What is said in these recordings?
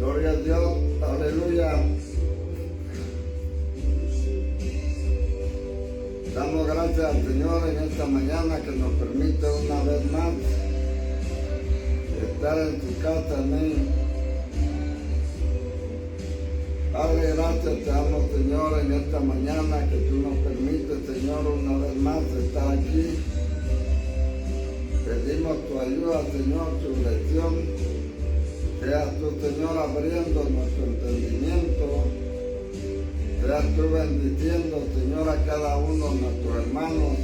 Gloria a Dios, aleluya. Damos gracias al Señor en esta mañana que nos permite una vez más estar en su casa, amén. Padre, gracias te damos, Señor, en esta mañana que tú nos permites, Señor, una vez más estar aquí. Pedimos tu ayuda, Señor, tu dirección. Seas tú, Señor, abriendo nuestro entendimiento. Seas tú bendiciendo, Señor, a cada uno de nuestros hermanos.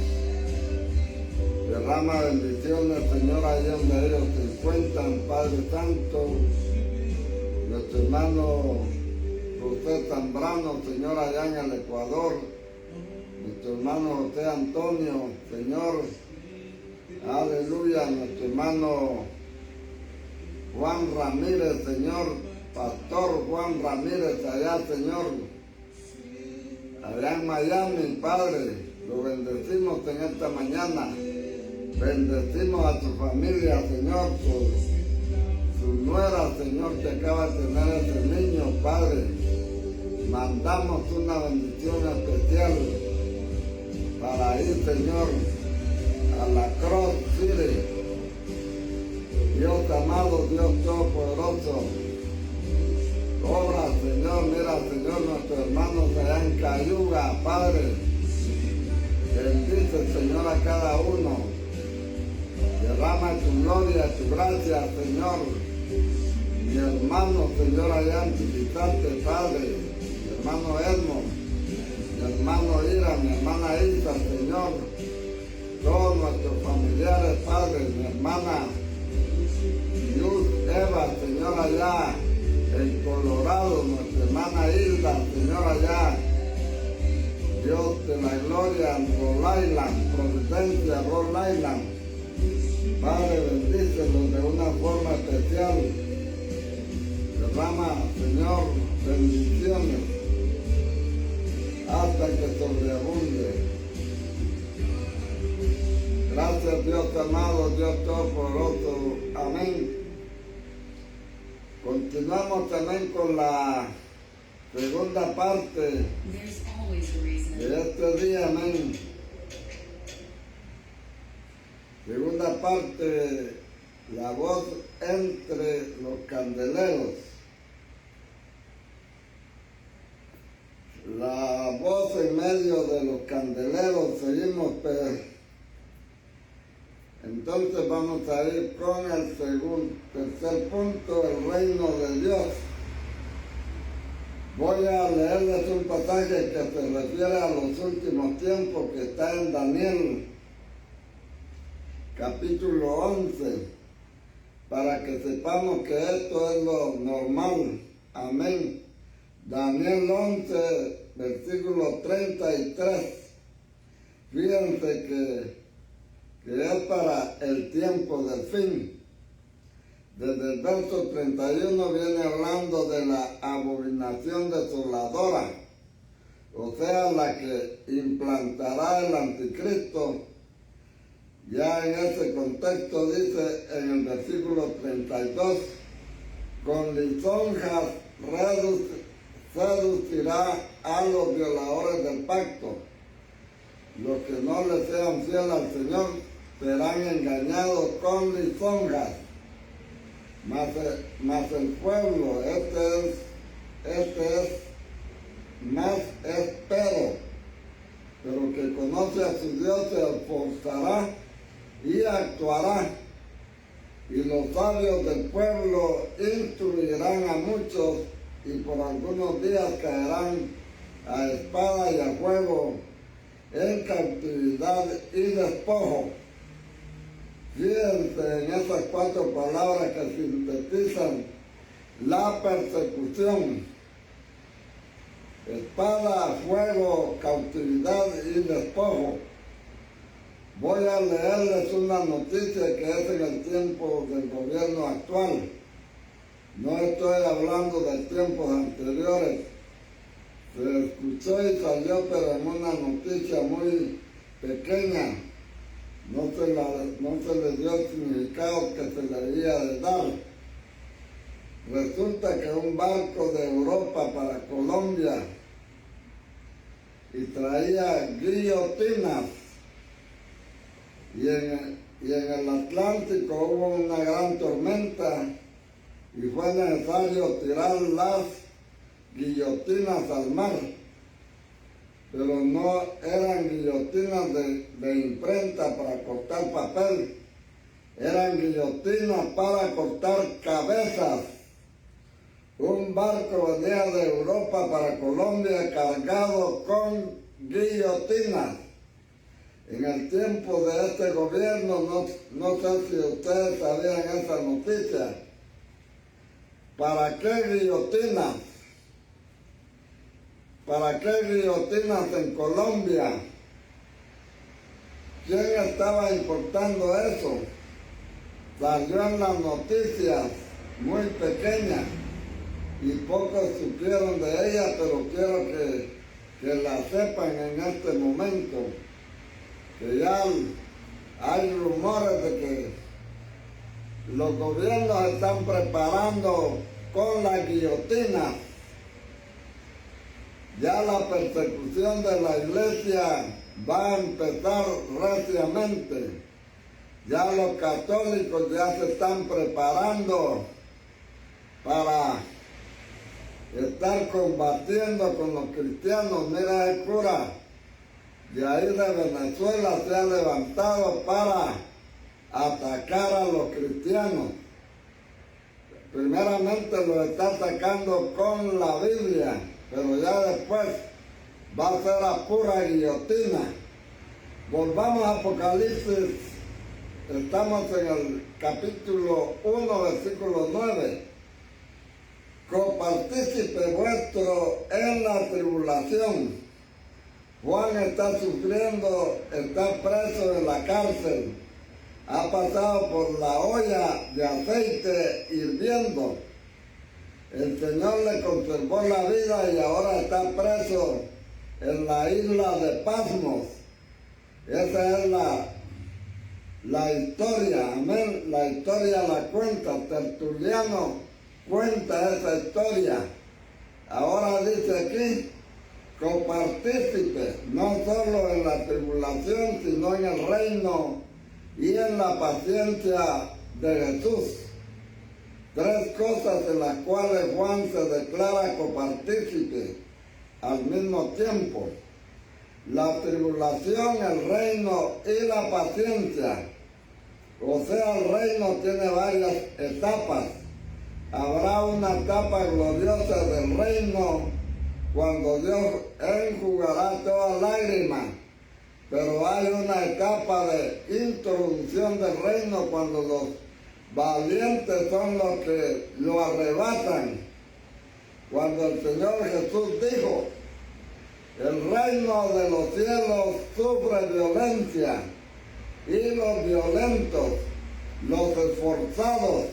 Derrama bendiciones, Señor, ahí donde ellos se encuentran, Padre Santo. Nuestro hermano José Zambrano, Señor, allá en el Ecuador. Nuestro hermano José Antonio, Señor. Aleluya, nuestro hermano Juan Ramírez, Señor, Pastor Juan Ramírez, allá, Señor, allá en Miami, Padre, lo bendecimos en esta mañana, bendecimos a su familia, Señor, su nuera, Señor, que acaba de tener ese niño, Padre, mandamos una bendición especial para ir, Señor, a la Cross City. Dios amado, Dios todopoderoso, obra, Señor, mira, Señor, nuestros hermanos allá en Cayuga, Padre, bendice, Señor, a cada uno, derrama tu gloria, tu gracia, Señor, mi hermano, Señor, allá en Chiquitarte, Padre, mi hermano Edmo, mi hermano Ira, mi hermana Isa, Señor, todos nuestros familiares, Padre, mi hermana Luz Eva, Señor, allá en Colorado, nuestra hermana Hilda, Señor, allá, Dios de la gloria, en Rhode Island, Providencia, Rhode Island, Padre, bendícelos de una forma especial, derrama, Señor, bendiciones, hasta que sobreabunde. Gracias, Dios amado, Dios todopoderoso, amén. Continuamos también con la segunda parte de este día, amén. Segunda parte, la voz entre los candeleros. La voz en medio de los candeleros, seguimos, entonces vamos a ir con el tercer punto, el reino de Dios. Voy a leerles un pasaje que se refiere a los últimos tiempos, que está en Daniel, capítulo 11, para que sepamos que esto es lo normal. Amén. Daniel 11, versículo 33. Fíjense que es para el tiempo del fin. Desde el verso 31 viene hablando de la abominación desoladora, o sea, la que implantará el anticristo. Ya en ese contexto dice en el versículo 32, con lisonjas seducirá a los violadores del pacto. Los que no le sean fieles al Señor serán engañados con lisonjas. Mas el pueblo, este es más espero, pero que conoce a su Dios se esforzará y actuará. Y los sabios del pueblo instruirán a muchos, y por algunos días caerán a espada y a fuego, en cautividad y despojo. Fíjense en esas cuatro palabras que sintetizan la persecución: espada, fuego, cautividad y despojo. Voy a leerles una noticia que es en el tiempo del gobierno actual. No estoy hablando de tiempos anteriores. Se escuchó y salió, pero en una noticia muy pequeña. No se le dio el significado que se le debía de dar. resulta que un barco de Europa para Colombia y traía guillotinas y en el Atlántico hubo una gran tormenta y fue necesario tirar las guillotinas al mar, pero no eran guillotinas de imprenta para cortar papel, eran guillotinas para cortar cabezas. Un barco venía de Europa para Colombia cargado con guillotinas. En el tiempo de este gobierno, no sé si ustedes sabían esa noticia. ¿Para qué guillotinas? ¿Para qué guillotinas en Colombia? ¿Quién estaba importando eso? Salió en las noticias, muy pequeña, y pocos supieron de ella, pero quiero que la sepan en este momento, que ya hay rumores de que los gobiernos están preparando con la guillotina. Ya la persecución de la iglesia va a empezar recientemente. Ya los católicos ya se están preparando para estar combatiendo con los cristianos. Mira el cura de ahí de Venezuela se ha levantado para atacar a los cristianos. Primeramente lo está atacando con la Biblia, pero ya después va a ser a pura guillotina. Volvamos a Apocalipsis, estamos en el capítulo 1, versículo 9. Copartícipe vuestro en la tribulación. Juan está sufriendo, está preso en la cárcel. Ha pasado por la olla de aceite hirviendo. El Señor le conservó la vida y ahora está preso en la isla de Patmos. Esa es la historia, amén. La historia la cuenta, Tertuliano cuenta esa historia. Ahora dice aquí, copartícipe, no solo en la tribulación, sino en el reino y en la paciencia de Jesús. Tres cosas en las cuales Juan se declara copartícipe al mismo tiempo: la tribulación, el reino y la paciencia. O sea, el reino tiene varias etapas. Habrá una etapa gloriosa del reino cuando Dios enjugará toda lágrima, pero hay una etapa de introducción del reino cuando los valientes son los que lo arrebatan. Cuando el Señor Jesús dijo, el reino de los cielos sufre violencia y los violentos, los esforzados,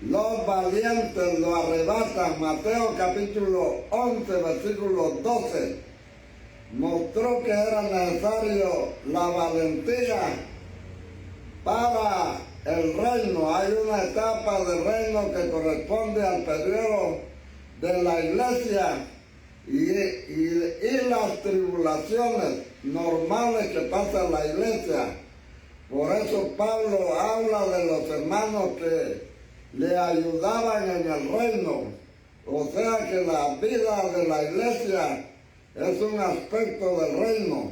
los valientes lo arrebatan. Mateo capítulo 11, versículo 12, mostró que era necesario la valentía para el reino. Hay una etapa del reino que corresponde al periodo de la iglesia y las tribulaciones normales que pasa la iglesia. Por eso Pablo habla de los hermanos que le ayudaban en el reino. O sea que la vida de la iglesia es un aspecto del reino.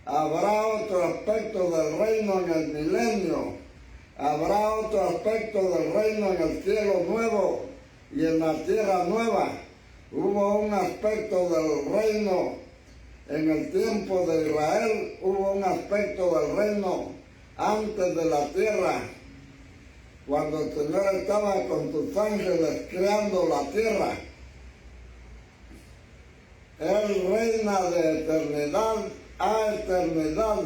Habrá otro aspecto del reino en el milenio. Habrá otro aspecto del reino en el cielo nuevo y en la tierra nueva. Hubo un aspecto del reino en el tiempo de Israel, hubo un aspecto del reino antes de la tierra, cuando el Señor estaba con sus ángeles creando la tierra. Él reina de eternidad a eternidad.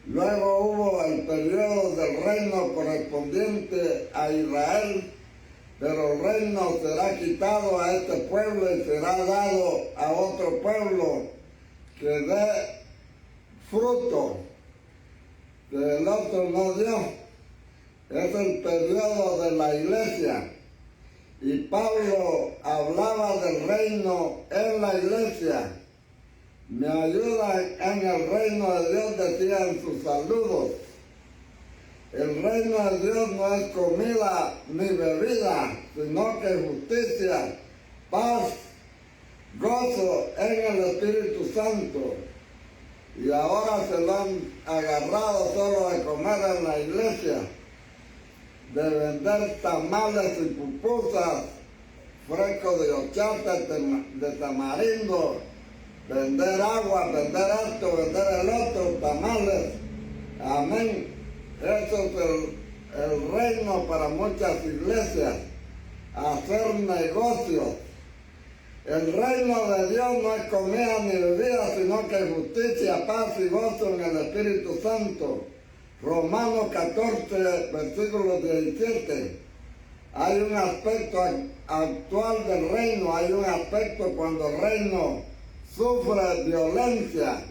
Luego hubo el periodo del reino correspondiente a Israel, pero el reino será quitado a este pueblo y será dado a otro pueblo que dé fruto que el otro no dio. es el periodo de la iglesia. Y Pablo hablaba del reino en la iglesia. Me ayuda en el reino de Dios, decía en sus saludos. El reino de Dios no es comida ni bebida, sino que justicia, paz, gozo en el Espíritu Santo. Y ahora se lo han agarrado solo de comer en la iglesia, de vender tamales y pupusas, frescos de horchata, de tamarindo, vender agua, vender esto, vender el otro, tamales. Amén. Eso es el reino para muchas iglesias, hacer negocios. El reino de Dios no es comida ni bebida, sino que justicia, paz y gozo en el Espíritu Santo. Romanos 14, versículo 17. Hay un aspecto actual del reino, hay un aspecto cuando el reino sufre violencia.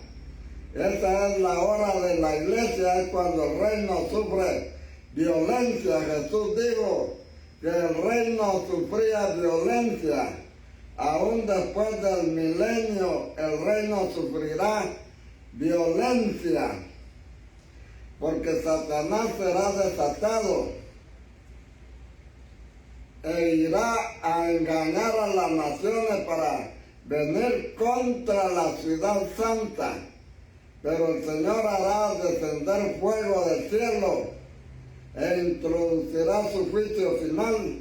Esa es la hora de la iglesia, es cuando el reino sufre violencia. Jesús dijo que el reino sufría violencia. Aún después del milenio, el reino sufrirá violencia, porque Satanás será desatado e irá a engañar a las naciones para venir contra la ciudad santa. Pero el Señor hará descender fuego del cielo e introducirá su juicio final.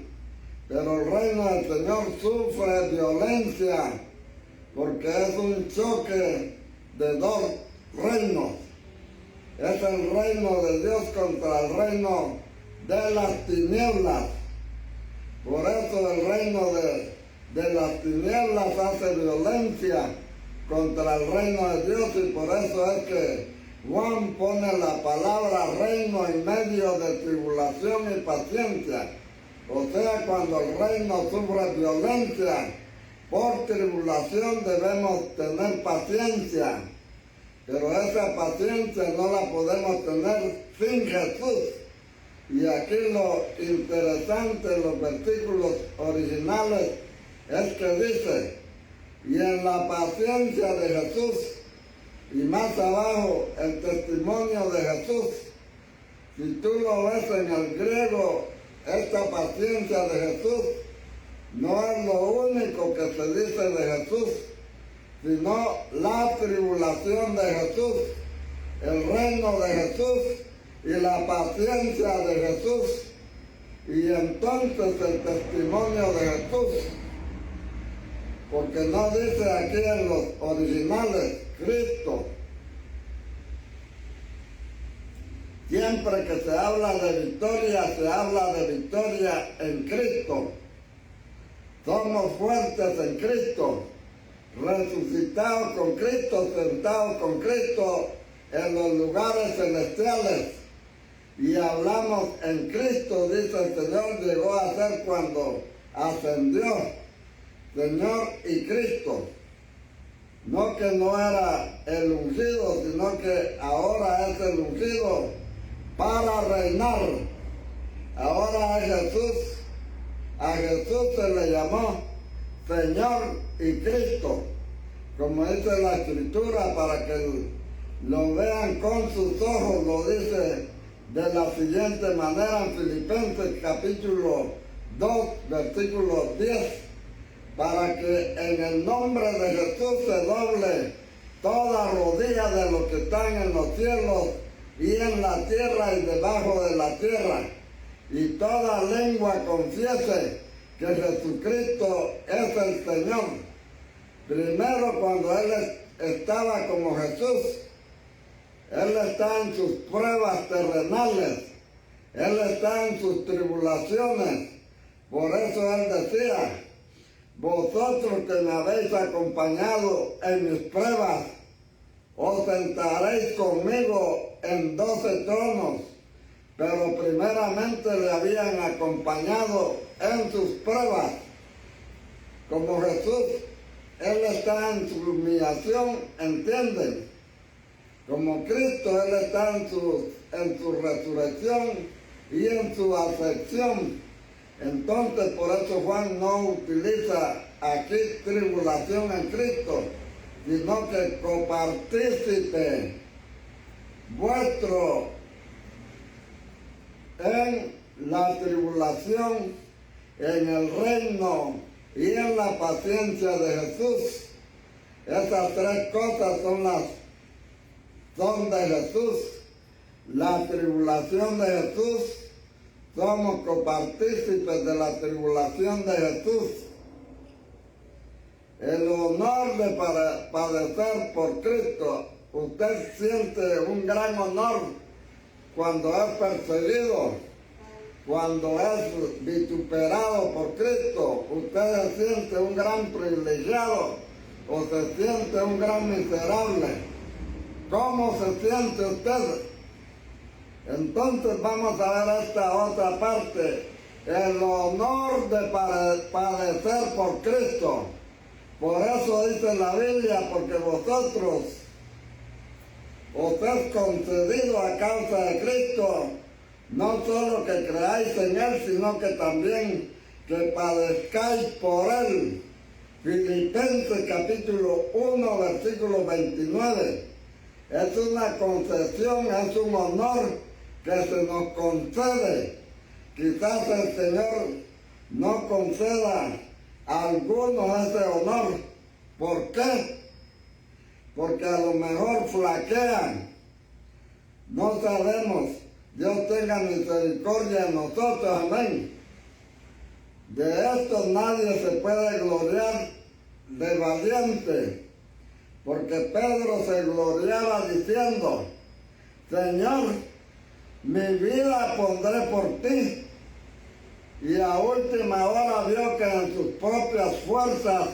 Pero el reino del Señor sufre violencia porque es un choque de dos reinos. Es el reino de Dios contra el reino de las tinieblas. Por eso el reino de las tinieblas hace violencia contra el reino de Dios, y por eso es que Juan pone la palabra reino en medio de tribulación y paciencia. O sea, cuando el reino sufre violencia por tribulación debemos tener paciencia, pero esa paciencia no la podemos tener sin Jesús. Y aquí lo interesante en los versículos originales es que dice: y en la paciencia de Jesús, y más abajo el testimonio de Jesús. Si tú lo ves en el griego, esta paciencia de Jesús no es lo único que se dice de Jesús, sino la tribulación de Jesús, el reino de Jesús y la paciencia de Jesús, y entonces el testimonio de Jesús. Porque no dice aquí en los originales Cristo. Siempre que se habla de victoria, se habla de victoria en Cristo. Somos fuertes en Cristo, resucitados con Cristo, sentados con Cristo en los lugares celestiales. Y hablamos en Cristo, dice el Señor, llegó a ser cuando ascendió. Señor y Cristo, no que no era el ungido, sino que ahora es el ungido para reinar. Ahora es Jesús, a Jesús se le llamó Señor y Cristo, como dice la Escritura, para que lo vean con sus ojos. Lo dice de la siguiente manera en Filipenses capítulo 2, versículo 10. Para que en el nombre de Jesús se doble toda rodilla de los que están en los cielos y en la tierra y debajo de la tierra, y toda lengua confiese que Jesucristo es el Señor. Primero, cuando Él estaba como Jesús, Él está en sus pruebas terrenales, Él está en sus tribulaciones. Por eso Él decía: vosotros que me habéis acompañado en mis pruebas, os sentaréis conmigo en 12 tronos. Pero primeramente le habían acompañado en sus pruebas. Como Jesús, Él está en su humillación, ¿entienden? Como Cristo, Él está en su resurrección y en su acepción. Entonces, por eso Juan no utiliza aquí tribulación en Cristo, sino que copartícipe vuestro en la tribulación, en el reino y en la paciencia de Jesús. Esas tres cosas son de Jesús. La tribulación de Jesús, somos copartícipes de la tribulación de Jesús. El honor de padecer por Cristo. Usted siente un gran honor cuando es perseguido, cuando es vituperado por Cristo. Usted se siente un gran privilegiado o se siente un gran miserable. ¿Cómo se siente usted? Entonces vamos a ver esta otra parte. El honor de padecer por Cristo. Por eso dice la Biblia, porque vosotros os es concedido a causa de Cristo, no solo que creáis en Él, sino que también que padezcáis por Él. Filipenses capítulo 1, versículo 29. Es una concesión, es un honor que se nos concede. Quizás el Señor no conceda a algunos ese honor. ¿Por qué? Porque a lo mejor flaquean. No sabemos. Dios tenga misericordia de nosotros, amén. De esto nadie se puede gloriar de valiente, porque Pedro se gloriaba diciendo: Señor, mi vida pondré por ti. Y a última hora vio que en sus propias fuerzas,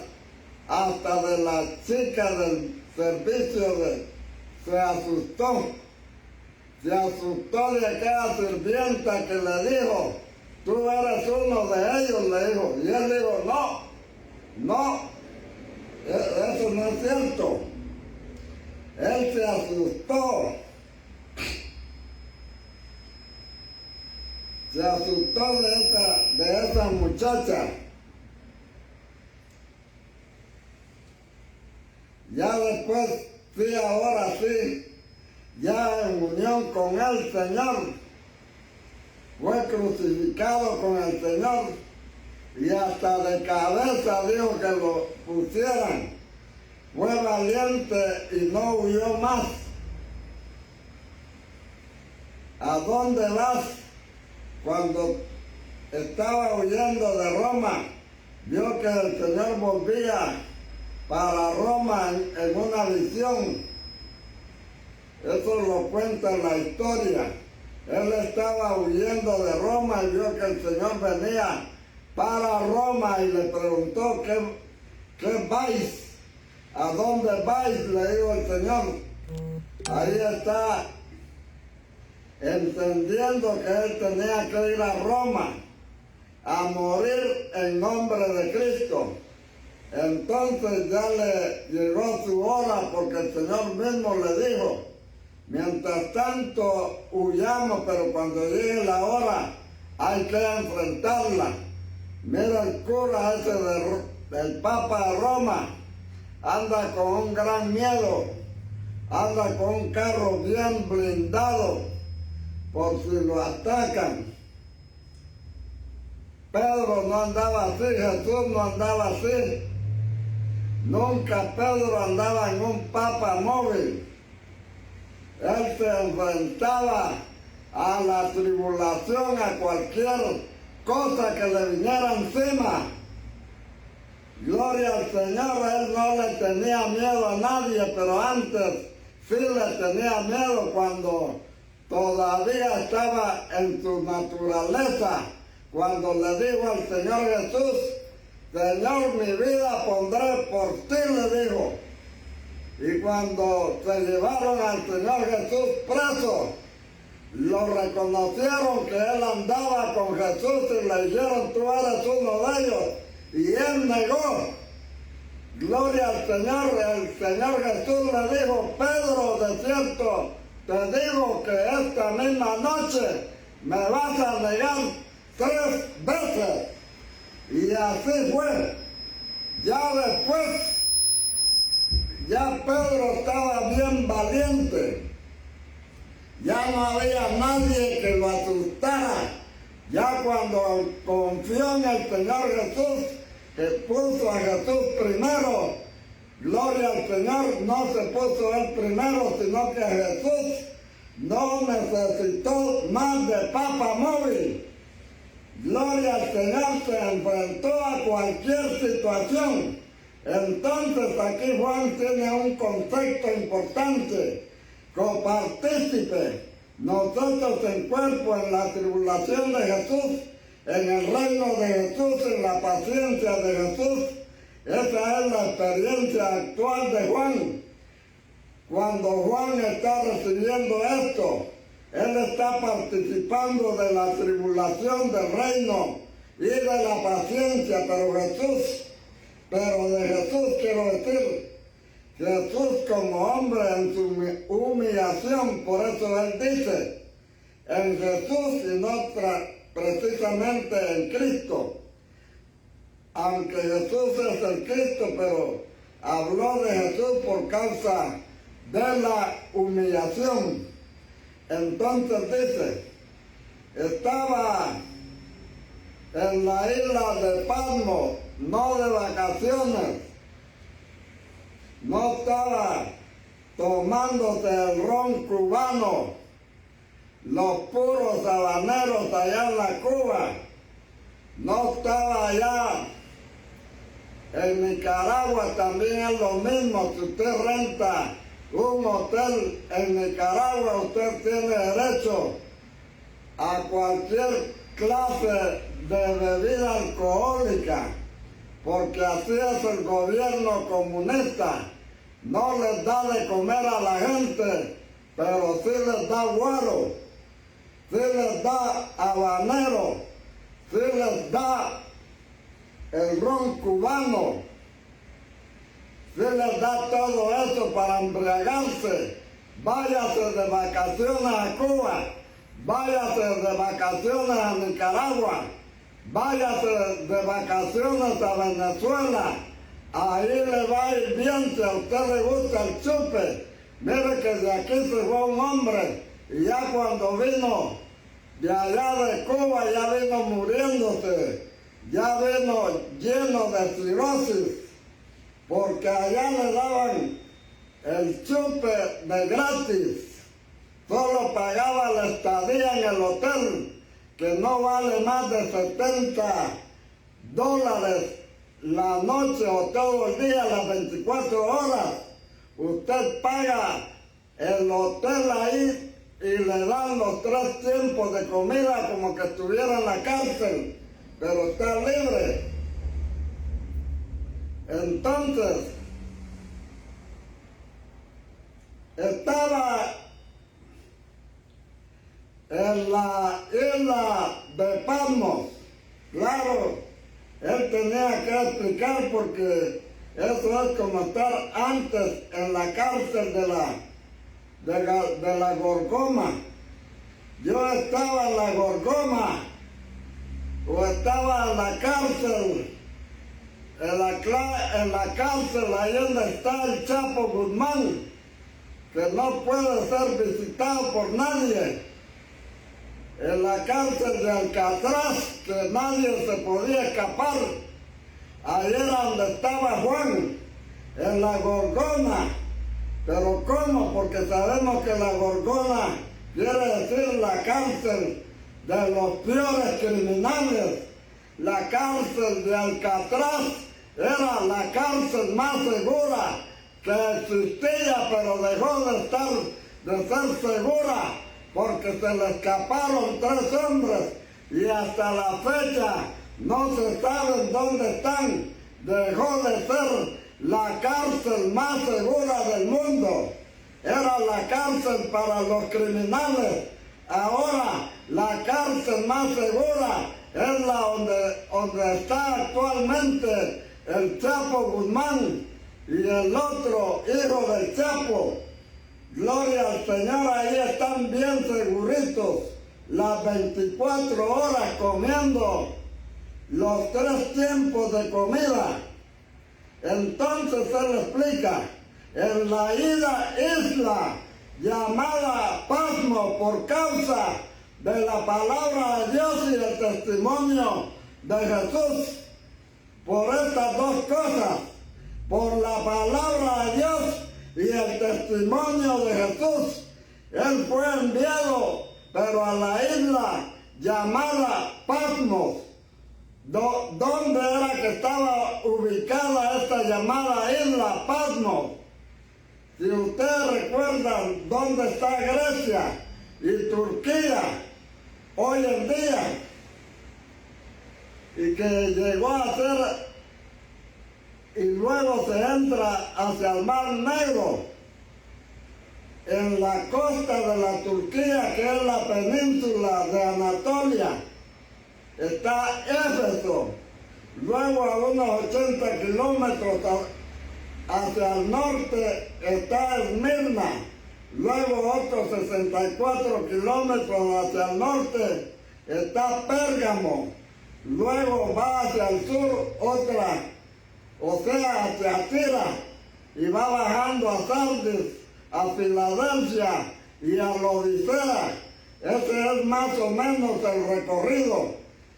hasta de la chica del servicio, se asustó. Se asustó de aquella sirvienta que le dijo: tú eres uno de ellos, le dijo. Y él dijo: no, eso no es cierto. Él se asustó. Se asustó de esa muchacha. Ya después, sí, ahora sí, ya en unión con el Señor, fue crucificado con el Señor y hasta de cabeza dijo que lo pusieran. Fue valiente y no huyó más. ¿A dónde vas? Cuando estaba huyendo de Roma, vio que el Señor volvía para Roma en una visión. Eso lo cuenta la historia. Él estaba huyendo de Roma y vio que el Señor venía para Roma y le preguntó: ¿qué vais? ¿A dónde vais?, le dijo el Señor. Ahí está entendiendo que él tenía que ir a Roma a morir en nombre de Cristo. Entonces ya le llegó su hora, porque el Señor mismo le dijo: mientras tanto huyamos, pero cuando llegue la hora hay que enfrentarla. Mira, el cura ese del Papa de Roma anda con un gran miedo, anda con un carro bien blindado por si lo atacan. Pedro no andaba así, Jesús no andaba así. Nunca Pedro andaba en un papa móvil. Él se enfrentaba a la tribulación, a cualquier cosa que le viniera encima. Gloria al Señor, él no le tenía miedo a nadie, pero antes sí le tenía miedo cuando todavía estaba en su naturaleza. Cuando le dijo al Señor Jesús: Señor, mi vida pondré por ti, le dijo. Y cuando se llevaron al Señor Jesús preso, lo reconocieron que él andaba con Jesús y le dijeron: tú eres uno de ellos. Y él negó. Gloria al Señor. El Señor Jesús le dijo: Pedro, de cierto te digo que esta misma noche me vas a negar 3 veces. Y así fue. Ya después, ya Pedro estaba bien valiente. Ya no había nadie que lo asustara. Ya cuando confió en el Señor Jesús, que puso a Jesús primero, gloria al Señor, no se puso él primero, sino que Jesús no necesitó más de papa móvil. Gloria al Señor, se enfrentó a cualquier situación. Entonces aquí Juan tiene un concepto importante: copartícipe. Nosotros en cuerpo, en la tribulación de Jesús, en el reino de Jesús, en la paciencia de Jesús. Esa es la experiencia actual de Juan. Cuando Juan está recibiendo esto, él está participando de la tribulación del reino y de la paciencia, pero de Jesús quiero decir, Jesús como hombre en su humillación, por eso él dice, en Jesús y no precisamente en Cristo. Aunque Jesús es el Cristo, pero habló de Jesús por causa de la humillación. Entonces dice, estaba en la isla de Patmos, no de vacaciones, no estaba tomándose el ron cubano, los puros habaneros allá en la Cuba, no estaba allá en Nicaragua. También es lo mismo. Si usted renta un hotel en Nicaragua, usted tiene derecho a cualquier clase de bebida alcohólica, porque así es el gobierno comunista. No les da de comer a la gente, pero sí les da güero, sí les da habanero, sí les da el ron cubano, sí les da todo eso para embriagarse. Váyase de vacaciones a Cuba, váyase de vacaciones a Nicaragua, váyase de vacaciones a Venezuela. Ahí le va a ir bien si a usted le gusta el chupe. Mire que de aquí se fue un hombre y ya cuando vino de allá de Cuba ya vino muriéndose, ya vino lleno de cirrosis, porque allá le daban el chupe de gratis. Solo pagaba la estadía en el hotel, que no vale más de $70 la noche o todo el día, las 24 horas. Usted paga el hotel ahí y le dan los 3 tiempos de comida como que estuviera en la cárcel, pero está libre. Entonces, estaba en la isla de Patmos. Claro, él tenía que explicar porque eso es como estar antes en la cárcel de la Gorgoma. Yo estaba en la Gorgoma, o estaba en la cárcel, en la cárcel ahí donde está el Chapo Guzmán, que no puede ser visitado por nadie. En la cárcel de Alcatraz, que nadie se podía escapar. Ahí era donde estaba Juan, en la Gorgona. ¿Pero cómo? Porque sabemos que la Gorgona quiere decir la cárcel de los peores criminales. La cárcel de Alcatraz era la cárcel más segura que existía, pero dejó de ser segura, porque se le escaparon 3 hombres y hasta la fecha no se sabe dónde están. Dejó de ser la cárcel más segura del mundo. Era la cárcel para los criminales. Ahora la cárcel más segura es la donde está actualmente el Chapo Guzmán y el otro hijo del Chapo. Gloria al Señor, ahí están bien seguritos. las 24 horas comiendo los 3 tiempos de comida. Entonces se le explica, en la isla llamada Patmos por causa de la palabra de Dios y el testimonio de Jesús, por estas dos cosas, por la palabra de Dios y el testimonio de Jesús, él fue enviado, pero a la isla llamada Patmos. ¿Dónde era que estaba ubicada esta llamada isla Patmos? Si ustedes recuerdan dónde está Grecia y Turquía hoy en día, y que llegó a ser, y luego se entra hacia el Mar Negro, en la costa de la Turquía, que es la península de Anatolia, está Éfeso. Luego a unos 80 kilómetros hacia el norte está Esmirna. Luego otros 64 kilómetros hacia el norte está Pérgamo. Luego va hacia el sur otra, o sea, hacia Tira, y va bajando a Sardis, a Filadelfia y a Laodicea. Ese es más o menos el recorrido.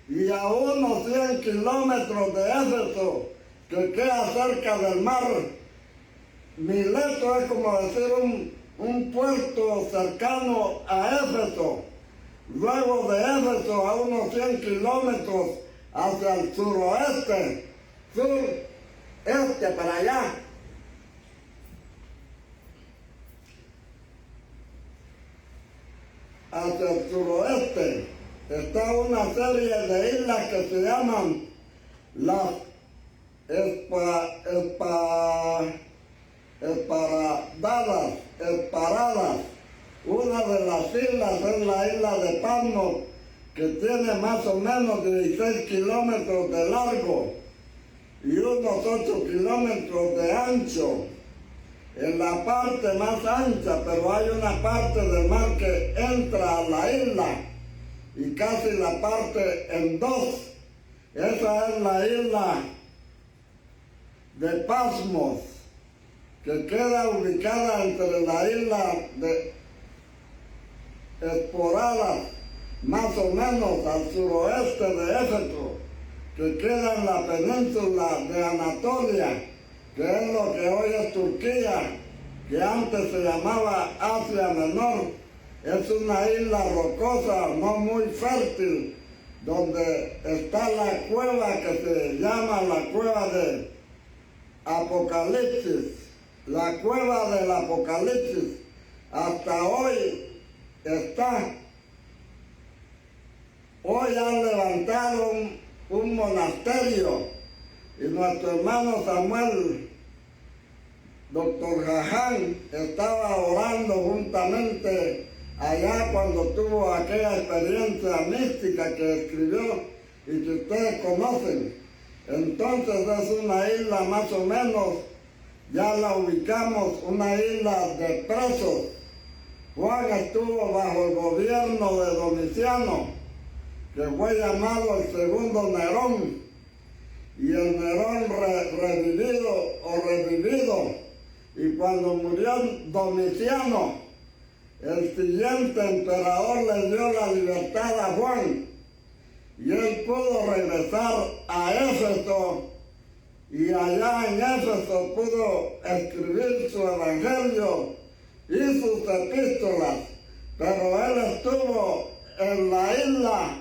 Y a unos 100 kilómetros de Éfeso, que queda cerca del mar, Mileto es como decir un puerto cercano a Éfeso. Luego de Éfeso a unos 100 kilómetros hacia el sureste para allá. Hacia el suroeste está una serie de islas que se llaman las Esparadas. Una de las islas es la isla de Patmos, que tiene más o menos 16 kilómetros de largo y unos 8 kilómetros de ancho. En la parte más ancha, pero hay una parte del mar que entra a la isla y casi la parte en dos. Esa es la isla de Patmos, que queda ubicada entre la isla de Esporadas, más o menos al suroeste de Éfeso, que queda en la península de Anatolia, que es lo que hoy es Turquía, que antes se llamaba Asia Menor. Es una isla rocosa, no muy fértil, donde está la cueva que se llama la cueva de Apocalipsis. La cueva del Apocalipsis hasta hoy está. Hoy han levantado un monasterio y nuestro hermano Samuel, doctor Jaján, estaba orando juntamente allá cuando tuvo aquella experiencia mística que escribió y que ustedes conocen. Entonces es una isla más o menos, ya la ubicamos, una isla de presos. Juan estuvo bajo el gobierno de Domiciano, que fue llamado el segundo Nerón, y el Nerón revivido, y cuando murió Domiciano, el siguiente emperador le dio la libertad a Juan, y él pudo regresar a Éfeso, y allá en Éfeso pudo escribir su evangelio y sus epístolas, pero él estuvo en la isla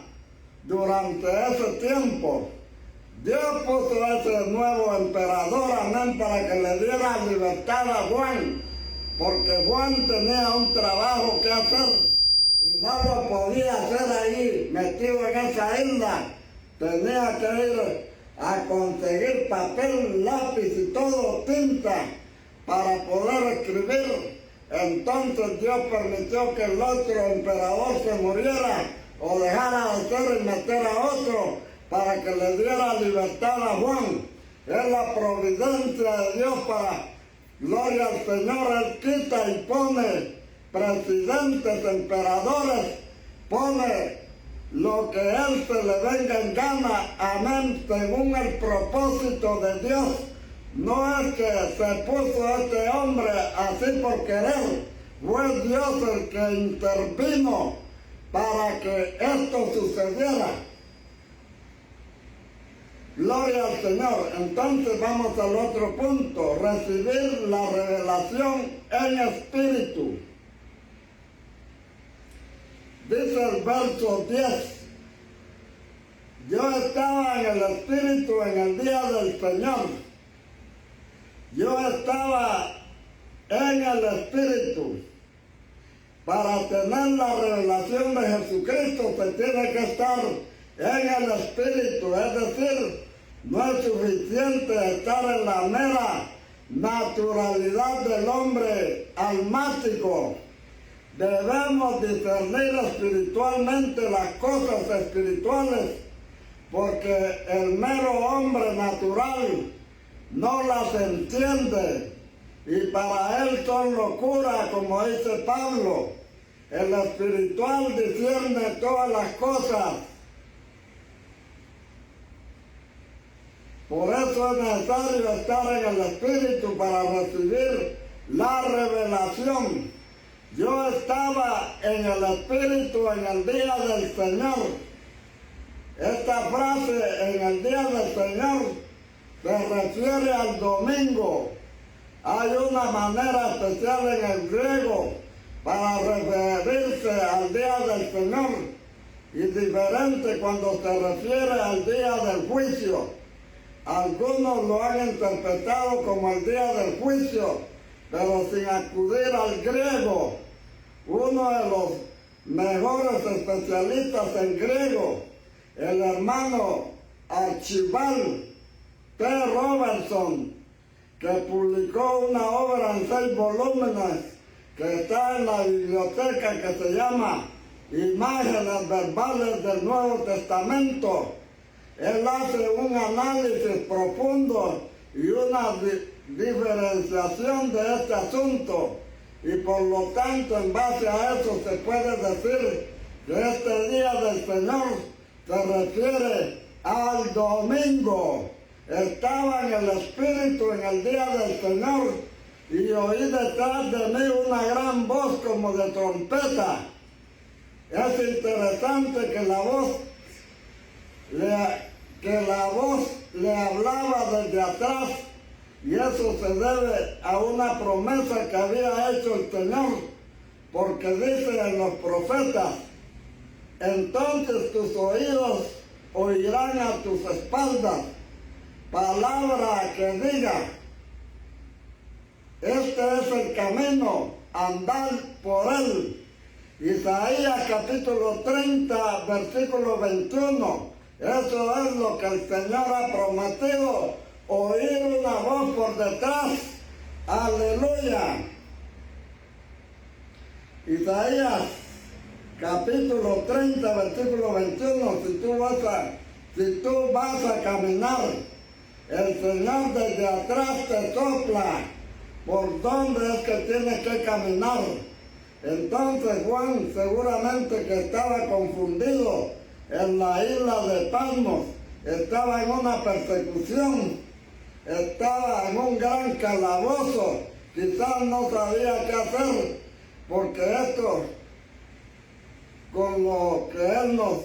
durante ese tiempo. Dios puso ese nuevo emperador, amén, para que le diera libertad a Juan, porque Juan tenía un trabajo que hacer y no lo podía hacer ahí metido en esa isla. Tenía que ir a conseguir papel, lápiz y todo, tinta, para poder escribir. Entonces Dios permitió que el otro emperador se muriera o dejara de ser y meter a otro para que le diera libertad a Juan. Es la providencia de Dios para, gloria al Señor, Él quita y pone presidentes, emperadores, pone lo que él se le venga en gana, amén, según el propósito de Dios. No es que se puso este hombre así por querer, fue Dios el que intervino para que esto sucediera. Gloria al Señor. Entonces vamos al otro punto, recibir la revelación en espíritu. Dice el verso 10, yo estaba en el espíritu en el día del Señor. Yo estaba en el espíritu. Para tener la revelación de Jesucristo se tiene que estar en el espíritu, es decir, no es suficiente estar en la mera naturalidad del hombre almático. Debemos discernir espiritualmente las cosas espirituales, porque el mero hombre natural no las entiende y para él son locura, como dice Pablo. El espiritual discierne todas las cosas. Por eso es necesario estar en el espíritu para recibir la revelación. Yo estaba en el espíritu en el día del Señor. Esta frase, en el día del Señor, se refiere al domingo. Hay una manera especial en el griego para referirse al día del Señor y diferente cuando se refiere al día del juicio. Algunos lo han interpretado como el día del juicio, pero sin acudir al griego. Uno de los mejores especialistas en griego, el hermano Archibald P. Robertson, que publicó una obra en 6 volúmenes que está en la biblioteca, que se llama Imágenes Verbales del Nuevo Testamento. Él hace un análisis profundo y una diferenciación de este asunto, y por lo tanto en base a eso se puede decir que este día del Señor se refiere al domingo. Estaba en el espíritu en el día del Señor y oí detrás de mí una gran voz como de trompeta. Es interesante que la voz le hablaba desde atrás, y eso se debe a una promesa que había hecho el Señor, porque dice en los profetas: entonces tus oídos oirán a tus espaldas palabra que diga, este es el camino, andad por él. Isaías capítulo 30, versículo 21. Eso es lo que el Señor ha prometido, oír una voz por detrás. Aleluya. Isaías capítulo 30, versículo 21. Si tú vas a caminar, el Señor desde atrás te sopla por dónde es que tienes que caminar. Entonces Juan seguramente que estaba confundido en la isla de Patmos, estaba en una persecución, estaba en un gran calabozo, quizás no sabía qué hacer, porque esto, con lo que él nos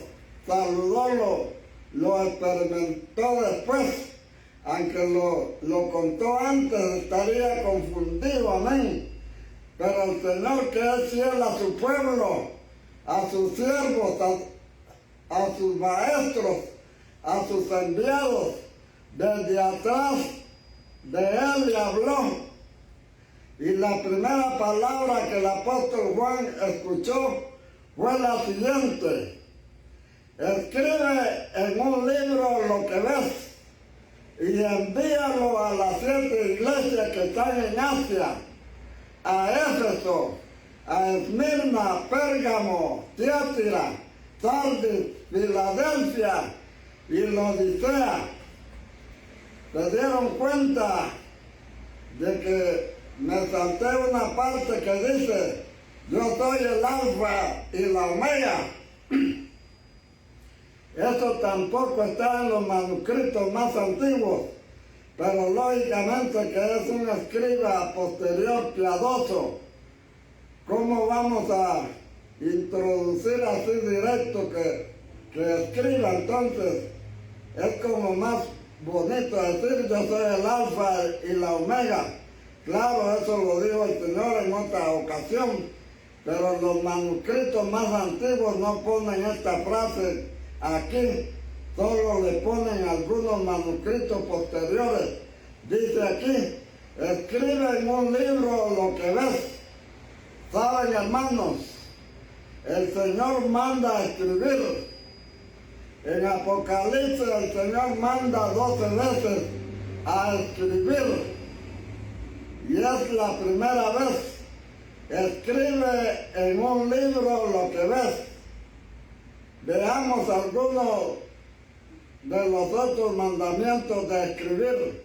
saludó, lo experimentó después. Aunque lo contó antes, estaría confundido, amén. Pero el Señor, que es fiel a su pueblo, a sus siervos, a sus maestros, a sus enviados, desde atrás de él le habló. Y la primera palabra que el apóstol Juan escuchó fue la siguiente: escribe en un libro lo que ves y envíalo a las 7 iglesias que están en Asia, a Éfeso, a Esmirna, Pérgamo, Tiatira, Sardis, Filadelfia y Laodicea. ¿Se dieron cuenta de que me salté una parte que dice: yo soy el alfa y la omega, Eso tampoco está en los manuscritos más antiguos, pero lógicamente que es un escriba posterior piadoso. ¿Cómo vamos a introducir así directo que escriba? Entonces es como más bonito decir: yo soy el alfa y la omega. Claro, eso lo dijo el Señor en otra ocasión, pero los manuscritos más antiguos no ponen esta frase aquí, solo le ponen algunos manuscritos posteriores. Dice aquí: escribe en un libro lo que ves. ¿Saben, hermanos? El Señor manda a escribir. En Apocalipsis el Señor manda 12 veces a escribir. Y es la primera vez. Escribe en un libro lo que ves. Veamos algunos de los otros mandamientos de escribir.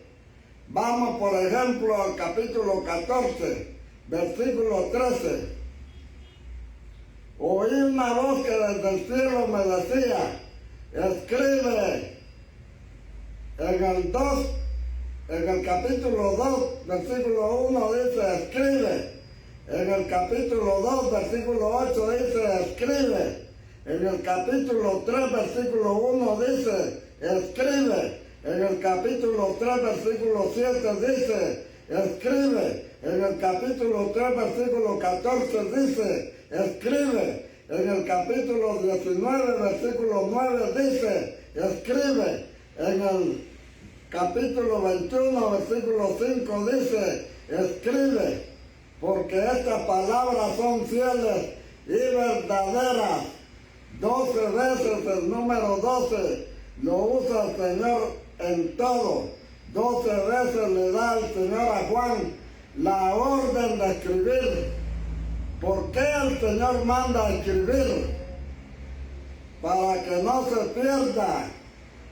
Vamos, por ejemplo, al capítulo 14, versículo 13. Oí una voz que desde el cielo me decía: escribe. En el capítulo 2, versículo 1 dice: escribe. En el capítulo 2, versículo 8 dice: escribe. En el capítulo 3, versículo 1 dice: escribe. En el capítulo 3, versículo 7 dice: escribe. En el capítulo 3, versículo 14 dice: escribe. En el capítulo 19, versículo 9 dice: escribe. En el capítulo 21, versículo 5 dice: escribe. Porque estas palabras son fieles y verdaderas. 12 veces el número 12 lo usa el Señor en todo. 12 veces le da el Señor a Juan la orden de escribir. ¿Por qué el Señor manda a escribir? Para que no se pierda.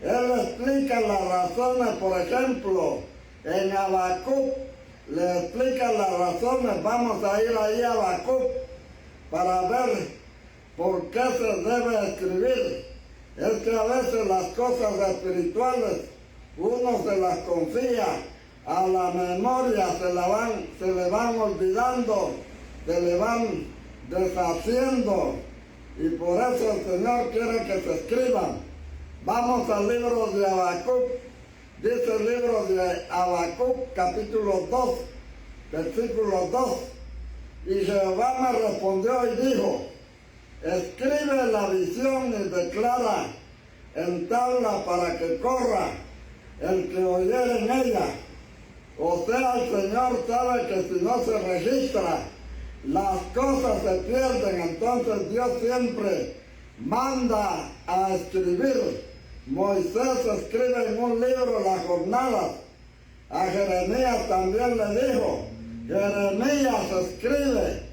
Él explica las razones, por ejemplo, en Habacuc le explica las razones. Vamos a ir ahí a Habacuc para ver por qué se debe escribir. Es que a veces las cosas espirituales uno se las confía a la memoria, se le van olvidando, se le van deshaciendo, y por eso el Señor quiere que se escriban. Vamos al libro de Habacuc. Dice el libro de Habacuc, capítulo 2, versículo 2. Y Jehová me respondió y dijo: escribe la visión y declara en tabla para que corra el que oyere en ella. O sea, el Señor sabe que si no se registra, las cosas se pierden. Entonces Dios siempre manda a escribir. Moisés escribe en un libro las jornadas. A Jeremías también le dijo: Jeremías escribe.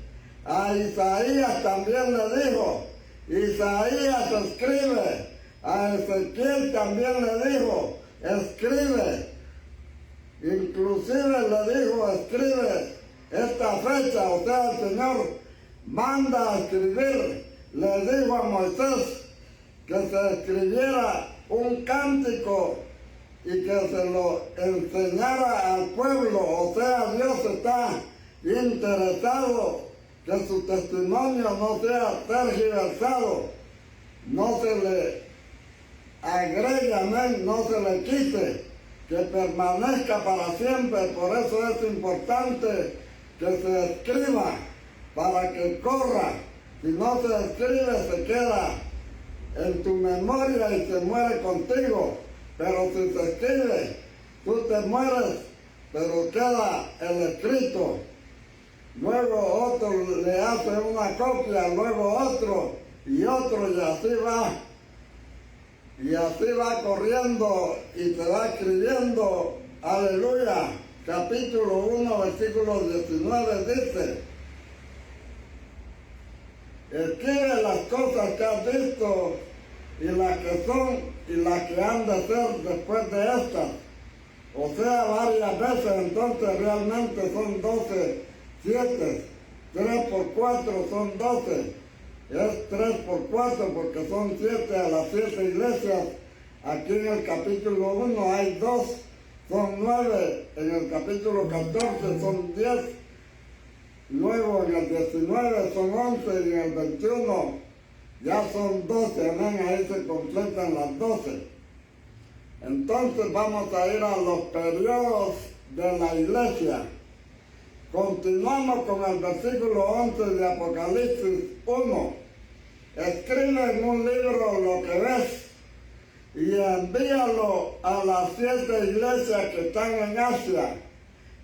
A Isaías también le dijo: Isaías escribe. A Ezequiel también le dijo: escribe. Inclusive le dijo: escribe esta fecha. O sea, el Señor manda a escribir. Le dijo a Moisés que se escribiera un cántico y que se lo enseñara al pueblo. O sea, Dios está interesado que su testimonio no sea tergiversado, no se le agregue, amén, no se le quite, que permanezca para siempre. Por eso es importante que se escriba, para que corra. Si no se escribe, se queda en tu memoria y se muere contigo. Pero si se escribe, tú te mueres, pero queda el escrito. Luego otro le hace una copia, luego otro, y así va. Y así va corriendo y te va escribiendo. Aleluya. Capítulo 1, versículo 19 dice: escribe las cosas que has visto y las que son y las que han de ser después de estas. O sea, varias veces. Entonces realmente son 12, 7, 3 por 4 son 12. es 3 por 4 porque son 7 a las 7 iglesias. Aquí en el capítulo 1 hay 2, son 9, en el capítulo 14 son 10, luego en el 19 son 11 y en el 21 ya son 12, amén, ahí se completan las 12. Entonces vamos a ir a los periodos de la iglesia. Continuamos con el versículo 11 de Apocalipsis 1. Escribe en un libro lo que ves y envíalo a las 7 iglesias que están en Asia,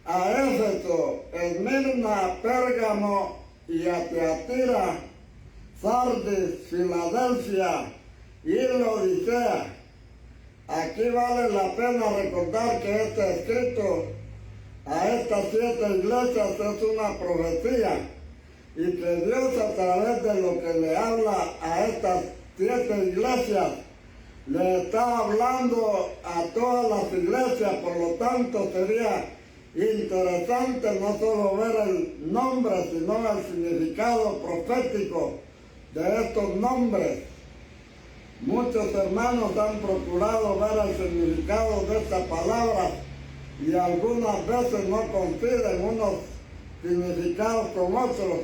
a Éfeso, Esmirna, Pérgamo y a Tiatira, Sardis, Filadelfia y Laodicea. Aquí vale la pena recordar que este escrito a estas 7 iglesias es una profecía y que Dios a través de lo que le habla a estas 7 iglesias le está hablando a todas las iglesias. Por lo tanto sería interesante no solo ver el nombre sino el significado profético de estos nombres. Muchos hermanos han procurado ver el significado de esta palabra y algunas veces no coinciden unos significados con otros,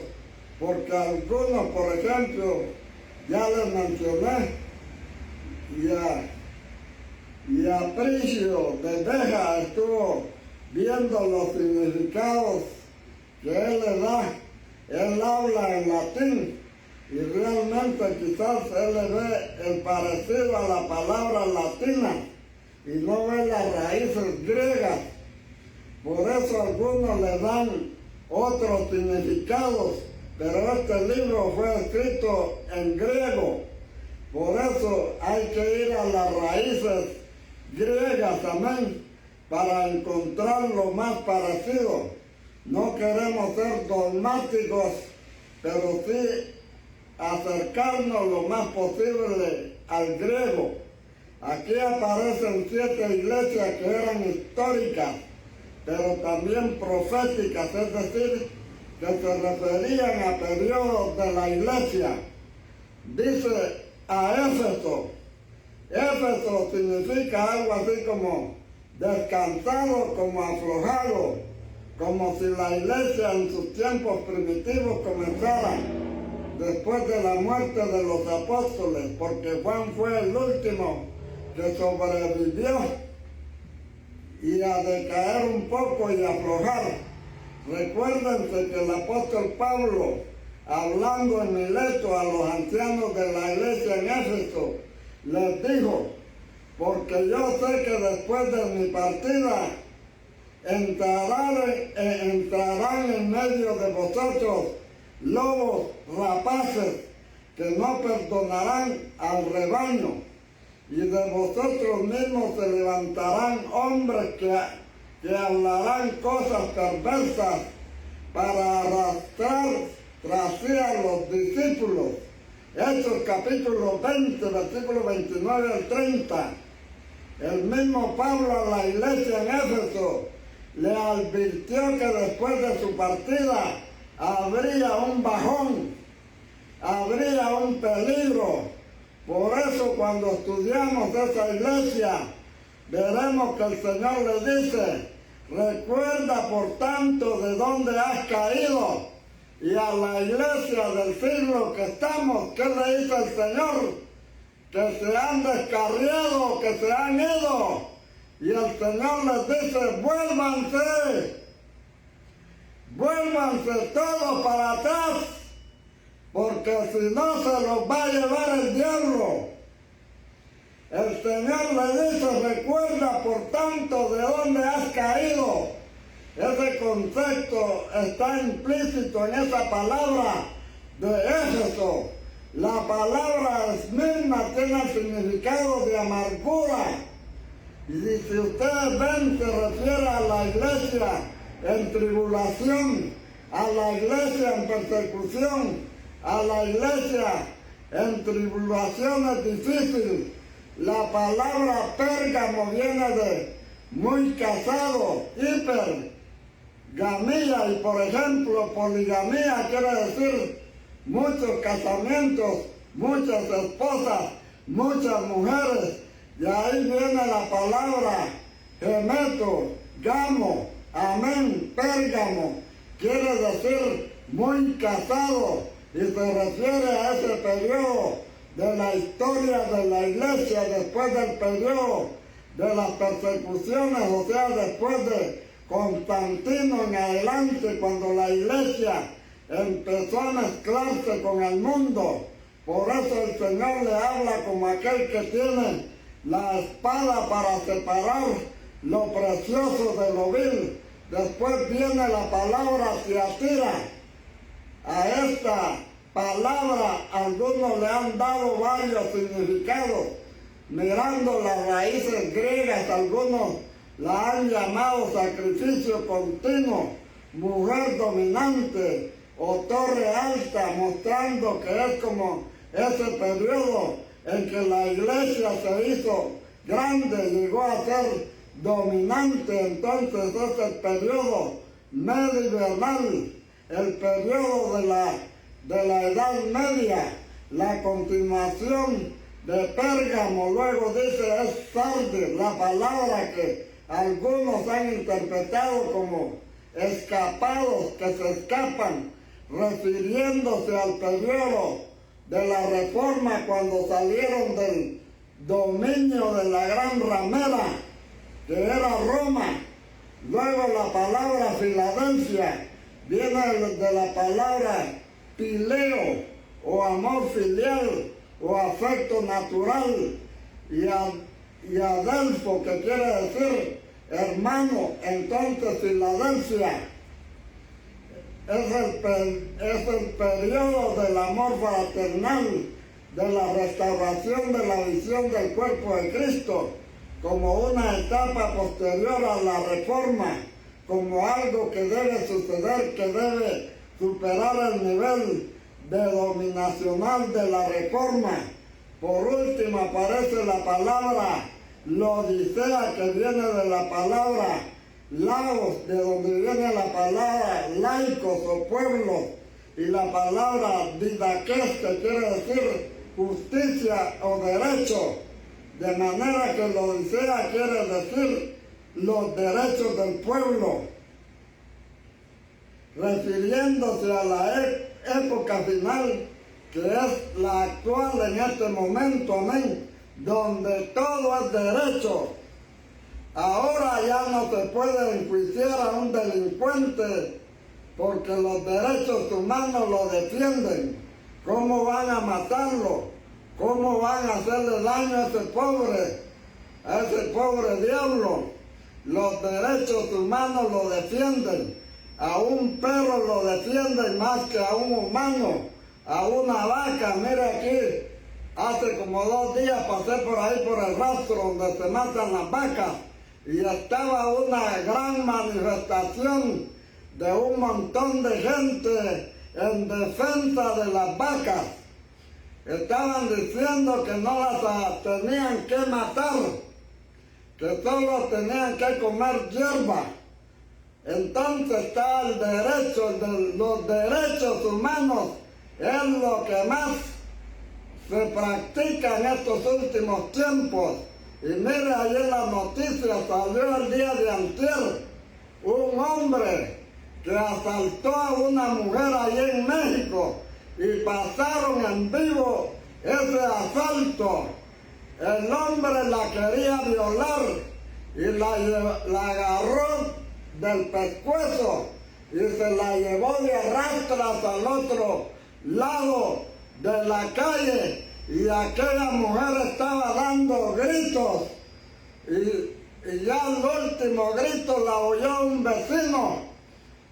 porque algunos, por ejemplo, ya les mencioné, y a Pricio de Beja estuvo viendo los significados que él le da. Él habla en latín y realmente quizás él le ve el parecido a la palabra latina y no ve las raíces griegas. Por eso algunos le dan otros significados, pero este libro fue escrito en griego. Por eso hay que ir a las raíces griegas, amén, para encontrar lo más parecido. No queremos ser dogmáticos, pero sí acercarnos lo más posible al griego. Aquí aparecen 7 iglesias que eran históricas, pero también proféticas, es decir, que se referían a periodos de la iglesia. Dice a Éfeso. Éfeso significa algo así como descansado, como aflojado, como si la iglesia en sus tiempos primitivos comenzara después de la muerte de los apóstoles, porque Juan fue el último que sobrevivió, y a decaer un poco y aflojar. Recuérdense que el apóstol Pablo, hablando en Mileto a los ancianos de la iglesia en Éfeso, les dijo: porque yo sé que después de mi partida entrarán en medio de vosotros lobos rapaces que no perdonarán al rebaño, y de vosotros mismos se levantarán hombres que hablarán cosas perversas para arrastrar tras sí a los discípulos. Hechos capítulo 20, versículo 29 al 30. El mismo Pablo a la iglesia en Éfeso le advirtió que después de su partida habría un bajón, habría un peligro. Por eso cuando estudiamos esa iglesia, veremos que el Señor le dice: recuerda por tanto de dónde has caído. Y a la iglesia del siglo que estamos, ¿qué le dice el Señor? Que se han descarriado, que se han ido. Y el Señor les dice: vuélvanse todos para atrás, porque si no se los va a llevar el diablo. El Señor le dice: recuerda por tanto de dónde has caído. Ese concepto está implícito en esa palabra de Éfeso. La palabra Esmirna tiene el significado de amargura. Y si ustedes ven, se refiere a la iglesia en tribulación, a la iglesia en persecución, a la iglesia en tribulaciones difíciles. La palabra Pérgamo viene de muy casado, hipergamía, y por ejemplo poligamía quiere decir muchos casamientos, muchas esposas, muchas mujeres. Y ahí viene la palabra gemeto, gamo, amén, pérgamo. Quiere decir muy casado y se refiere a ese periodo de la historia de la iglesia después del periodo de las persecuciones, o sea, después de Constantino en adelante, cuando la iglesia empezó a mezclarse con el mundo. Por eso el Señor le habla como aquel que tiene la espada para separar lo precioso de lo vil. Después viene la palabra Tiatira. A esta palabra algunos le han dado varios significados. Mirando las raíces griegas, algunos la han llamado sacrificio continuo, mujer dominante o torre alta, mostrando que es como ese periodo en que la iglesia se hizo grande, llegó a ser dominante. Entonces es el periodo medieval, el periodo de la Edad Media, la continuación de Pérgamo. Luego dice es Sardis, la palabra que algunos han interpretado como escapados, que se escapan, refiriéndose al periodo de la Reforma, cuando salieron del dominio de la gran ramera, que era Roma. Luego la palabra Filadelfia viene de la palabra pileo, o amor filial, o afecto natural, y adelfo, que quiere decir hermano. Entonces Filadelfia es el periodo del amor fraternal, de la restauración de la visión del cuerpo de Cristo, como una etapa posterior a la Reforma, como algo que debe suceder, que debe superar el nivel de dominacional de la Reforma. Por último aparece la palabra Laodicea, que viene de la palabra laos, de donde viene la palabra laicos o pueblos, y la palabra didaqués, que quiere decir justicia o derecho, de manera que Laodicea quiere decir los derechos del pueblo, refiriéndose a la época final, que es la actual en este momento, amén, donde todo es derecho. Ahora ya no se puede enjuiciar a un delincuente porque los derechos humanos lo defienden. ¿Cómo van a matarlo? ¿Cómo van a hacerle daño a ese pobre diablo? Los derechos humanos lo defienden. A un perro lo defienden más que a un humano, a una vaca. Mira aquí, hace como 2 días pasé por ahí por el rastro donde se matan las vacas, y estaba una gran manifestación de un montón de gente en defensa de las vacas. Estaban diciendo que no las tenían que matar, que solo tenían que comer hierba. Entonces está el derecho, los derechos humanos es lo que más se practica en estos últimos tiempos. Y mire, ahí en las noticias salió el día de antier un hombre que asaltó a una mujer allí en México, y pasaron en vivo ese asalto. El hombre la quería violar y la agarró del pescuezo y se la llevó de arrastras al otro lado de la calle, y aquella mujer estaba dando gritos, y ya el último grito la oyó un vecino.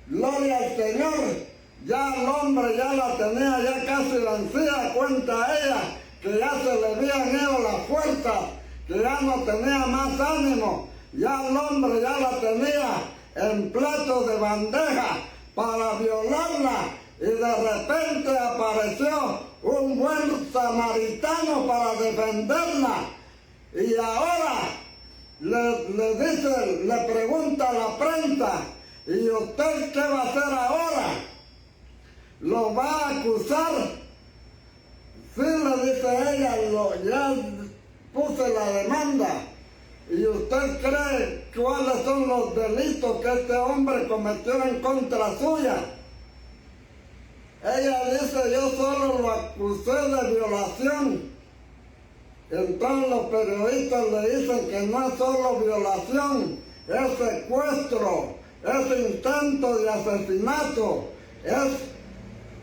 Gloria al Señor. Ya el hombre ya la tenía ya casi vencida, cuenta ella, que ya se le habían ido las fuerzas, que ya no tenía más ánimo. Ya el hombre ya la tenía en plato de bandeja para violarla, y de repente apareció un buen samaritano para defenderla. Y ahora le pregunta a la prensa, ¿y usted qué va a hacer ahora? lo va a acusar. Sí, le dice ella, ya puse la demanda. ¿Y usted cree cuáles son los delitos que este hombre cometió en contra suya? Ella dice, yo solo lo acusé de violación. Entonces los periodistas le dicen que no es solo violación, es secuestro, es intento de asesinato, es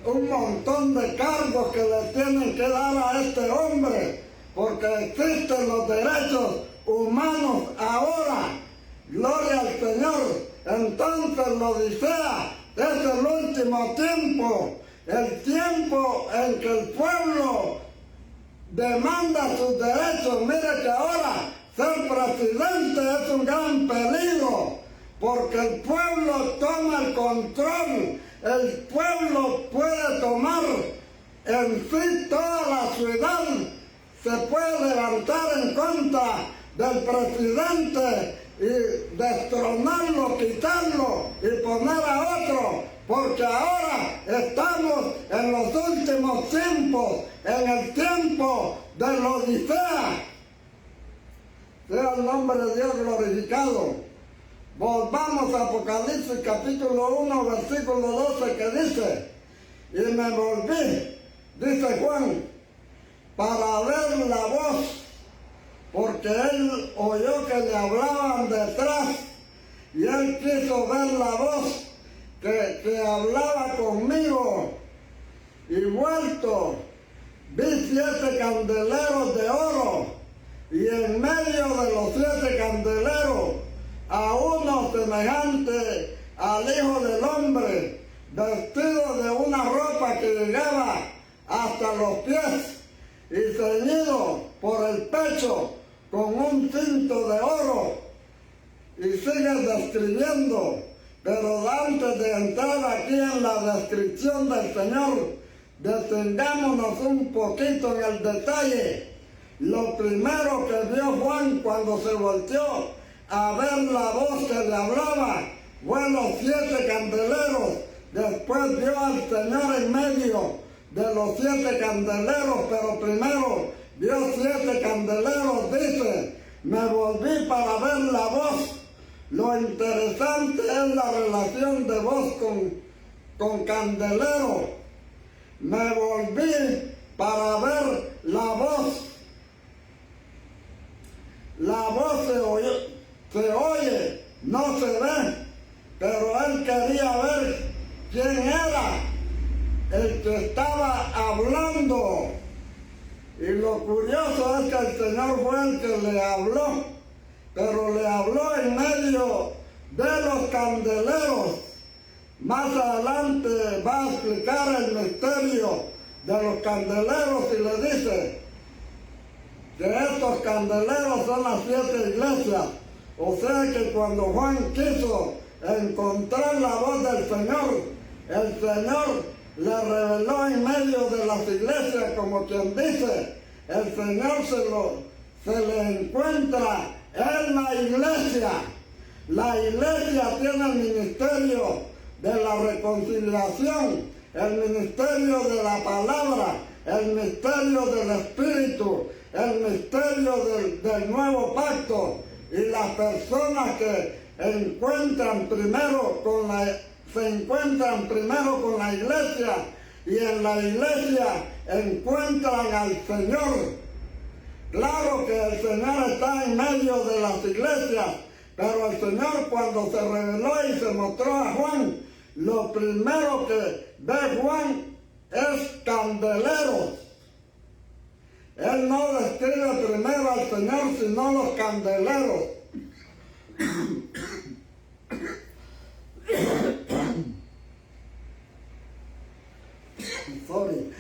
un montón de cargos que le tienen que dar a este hombre, porque existen los derechos humanos ahora. Gloria al Señor. Entonces la Odisea es el último tiempo, el tiempo en que el pueblo demanda sus derechos. Mire que ahora ser presidente es un gran peligro, porque el pueblo toma el control, el pueblo puede tomar en sí toda la ciudad, se puede levantar en contra del presidente y destronarlo, quitarlo y poner a otro, porque ahora estamos en los últimos tiempos, en el tiempo de la Odisea. Sea el nombre de Dios glorificado. Volvamos a Apocalipsis capítulo 1, versículo 12, que dice, y me volví, dice Juan, para ver la voz, porque él oyó que le hablaban detrás, y él quiso ver la voz que hablaba conmigo, y vuelto, vi 7 candeleros de oro, y en medio de los 7 candeleros, a uno semejante al Hijo del Hombre, vestido de una ropa que llegaba hasta los pies, y ceñido por el pecho con un cinto de oro. Y sigue describiendo, pero antes de entrar aquí en la descripción del Señor, detengámonos un poquito en el detalle. Lo primero que vio Juan cuando se volteó a ver la voz que le hablaba fue los 7 candeleros. Después vio al Señor en medio de los 7 candeleros, pero primero vio 7 candeleros, dice, me volví para ver la voz. Lo interesante es la relación de voz con candelero. Me volví para ver la voz. La voz se oye, no se ve, pero él quería ver quién era el que estaba hablando. Y lo curioso es que el Señor fue el que le habló, pero le habló en medio de los candeleros. Más adelante va a explicar el misterio de los candeleros y le dice que estos candeleros son las 7 iglesias. O sea que cuando Juan quiso encontrar la voz del Señor, el Señor le reveló en medio de las iglesias, como quien dice, el Señor se le encuentra en la iglesia. La iglesia tiene el ministerio de la reconciliación, el ministerio de la palabra, el misterio del Espíritu, el misterio del nuevo pacto, y las personas que se encuentran primero con la iglesia, y en la iglesia encuentran al Señor. Claro que el Señor está en medio de las iglesias, pero el Señor, cuando se reveló y se mostró a Juan, lo primero que ve Juan es candeleros. Él no describe primero al Señor, sino los candeleros. Sorry,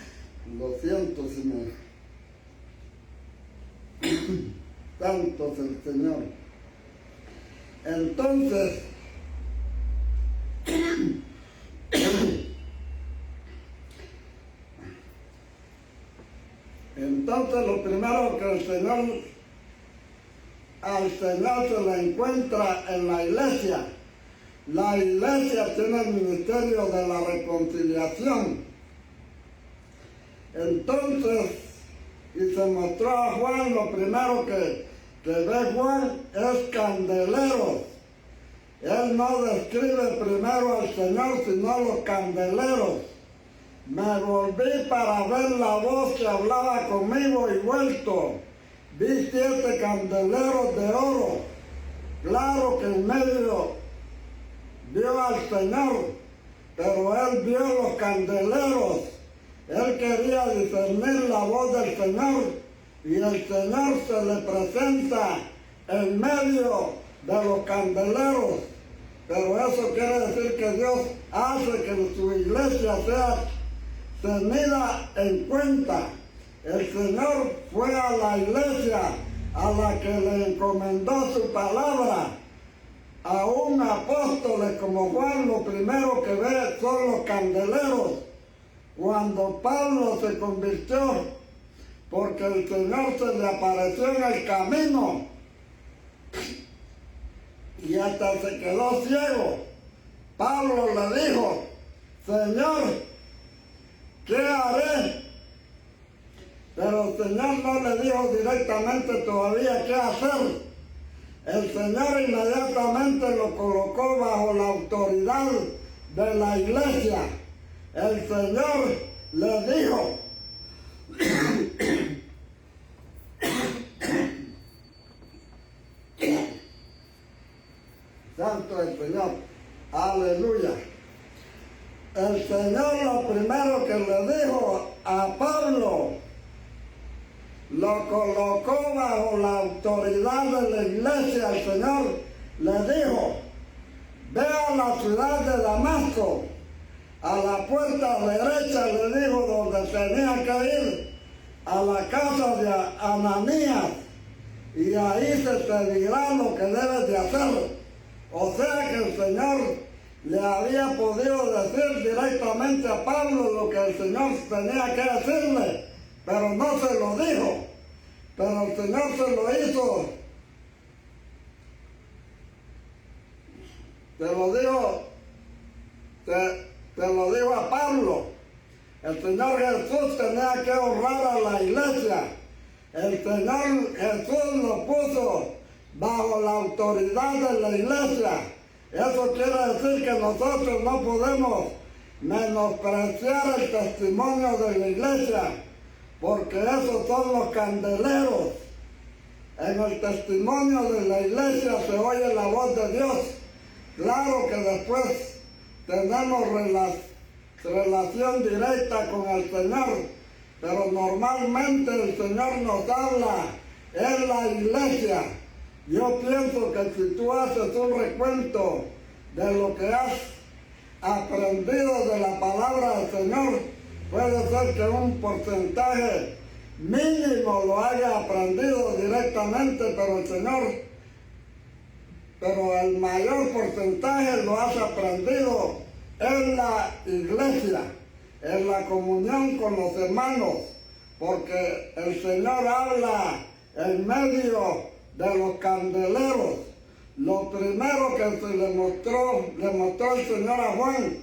lo siento si me... Santo es el Señor. Entonces, lo primero que al Señor se le encuentra en la iglesia. La iglesia tiene el ministerio de la reconciliación. Entonces, y se mostró a Juan, lo primero que ve Juan es candeleros. Él no describe primero al Señor, sino los candeleros. Me volví para ver la voz que hablaba conmigo y vuelto. Vi 7 candeleros de oro. Claro que en medio vio al Señor, pero él vio los candeleros. Él quería discernir la voz del Señor y el Señor se le presenta en medio de los candeleros. Pero eso quiere decir que Dios hace que su iglesia sea tenida en cuenta. El Señor fue a la iglesia a la que le encomendó su palabra. A un apóstol como Juan, lo primero que ve son los candeleros. Cuando Pablo se convirtió, porque el Señor se le apareció en el camino y hasta se quedó ciego, Pablo le dijo: Señor, ¿qué haré? Pero el Señor no le dijo directamente todavía qué hacer. El Señor inmediatamente lo colocó bajo la autoridad de la iglesia. El Señor le dijo: Santo el Señor, aleluya. El Señor lo primero que le dijo a Pablo, lo colocó bajo la autoridad de la iglesia. El Señor le dijo: ve a la ciudad de Damasco, a la puerta derecha, le dijo, donde tenía que ir, a la casa de Ananías, y ahí se te dirá lo que debes de hacer. O sea que el Señor le había podido decir directamente a Pablo lo que el Señor tenía que decirle, pero no se lo dijo. Pero el Señor se lo hizo. Te lo dijo a Pablo. El Señor Jesús tenía que honrar a la iglesia. El Señor Jesús lo puso bajo la autoridad de la iglesia. Eso quiere decir que nosotros no podemos menospreciar el testimonio de la iglesia, porque esos son los candeleros. En el testimonio de la iglesia se oye la voz de Dios. Claro que después tenemos relación directa con el Señor, pero normalmente el Señor nos habla en la iglesia. Yo pienso que si tú haces un recuento de lo que has aprendido de la palabra del Señor, puede ser que un porcentaje mínimo lo haya aprendido directamente, pero el mayor porcentaje lo has aprendido en la iglesia, en la comunión con los hermanos, porque el Señor habla en medio de los candeleros. Lo primero que se le mostró el Señor a Juan,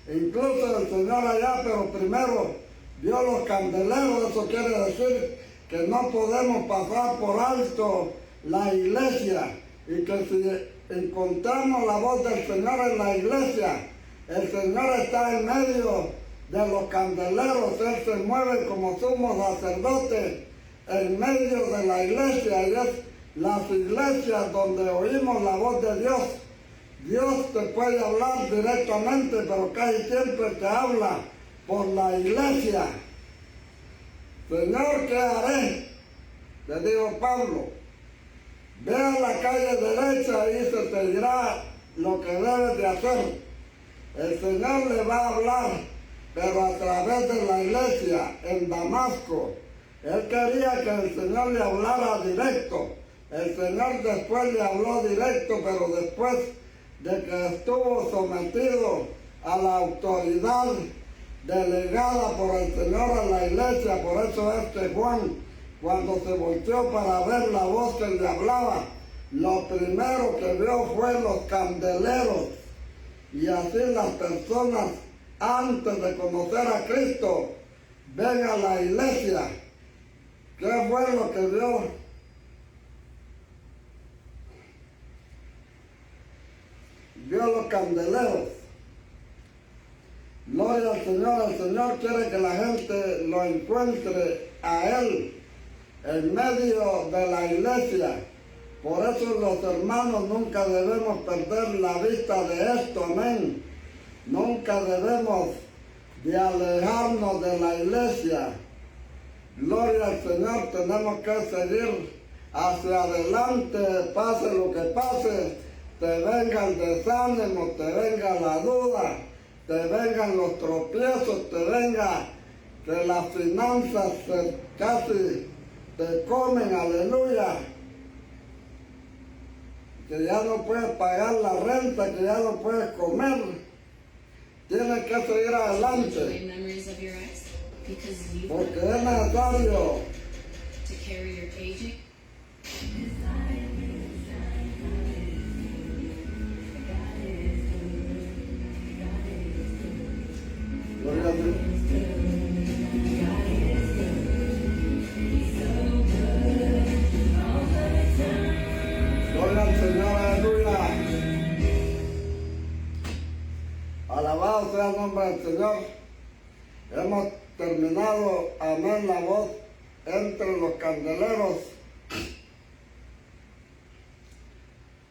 incluso el Señor allá, pero primero vio los candeleros. Eso quiere decir que no podemos pasar por alto la iglesia, y que si encontramos la voz del Señor en la iglesia, el Señor está en medio de los candeleros. Él se mueve como sumo sacerdote en medio de la iglesia, y es las iglesias donde oímos la voz de Dios. Dios te puede hablar directamente, pero casi siempre te habla por la iglesia. Señor, ¿qué haré? Le dijo Pablo: ve a la calle derecha y se te dirá lo que debes de hacer. El Señor le va a hablar, pero a través de la iglesia en Damasco. Él quería que el Señor le hablara directo. El Señor después le habló directo, pero después de que estuvo sometido a la autoridad delegada por el Señor a la iglesia. Por eso Juan, cuando se volteó para ver la voz que le hablaba, lo primero que vio fue los candeleros. Y así las personas, antes de conocer a Cristo, ven a la iglesia. ¿Qué fue lo que vio? Vio los candeleros. Gloria al Señor. El Señor quiere que la gente lo encuentre a Él en medio de la iglesia. Por eso los hermanos nunca debemos perder la vista de esto, amén. Nunca debemos de alejarnos de la iglesia. Gloria al Señor, tenemos que seguir hacia adelante, pase lo que pase, te venga el desánimo, te venga la duda, te vengan los tropiezos, te venga que las finanzas casi te comen, aleluya. Que ya no puedes pagar la renta, que ya no puedes comer. Tienes que seguir adelante. Porque es necesario. Gloria a Dios. Gloria al Señor, aleluya. Alabado sea el nombre del Señor. Hemos terminado, amén, la voz entre los candeleros.